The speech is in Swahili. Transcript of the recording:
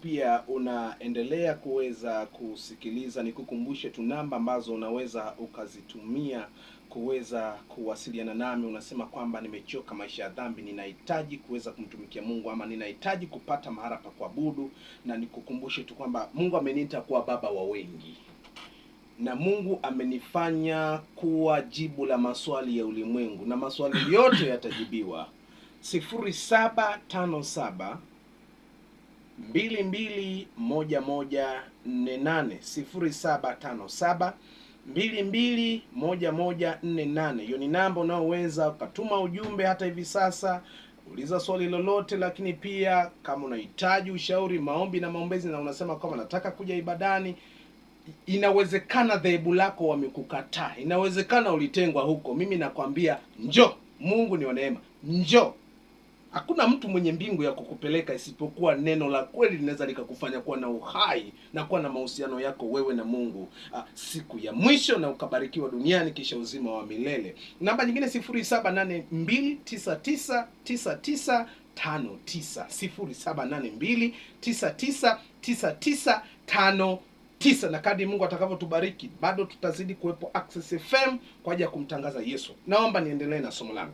pia unaendelea kuweza kusikiliza, nikukumbushe tu namba ambazo unaweza ukazitumia kuweza kuwasiliana nami. Unasema kwamba nimechoka maisha ya dhambi, ninahitaji kuweza kumtumikia Mungu, ama ninahitaji kupata mahali pa kuabudu. Na nikukumbushe tu kwamba Mungu ameniita kuwa baba wa wengi, na Mungu amenifanya kuwa jibu la maswali ya ulimwengu, na maswali yote yatajibiwa. 0757 221148 0757 221148. Hiyo ni namba unaoweza ukatuma ujumbe hata hivi sasa, uliza swali lolote. Lakini pia kama unahitaji ushauri, maombi na maombezi, na unasema kama nataka kuja ibadani, inawezekana dhehebu lako wamekukataa, inawezekana ulitengwa huko, mimi nakwambia njoo. Mungu ni wa neema, njoo. Hakuna mtu mwenye mbingu ya kukupeleka isipokuwa neno la kweli linaweza likakufanya kuwa na uhai na kuwa na mahusiano yako wewe na Mungu siku ya mwisho, na ukabarikiwa duniani kisha uzima wa milele. Namba nyingine 0782999959 0782999959. Na kadri Mungu atakavyotubariki bado tutazidi kuwepo Access FM kwa ajili ya kumtangaza Yesu. Naomba niendelee na somo langu.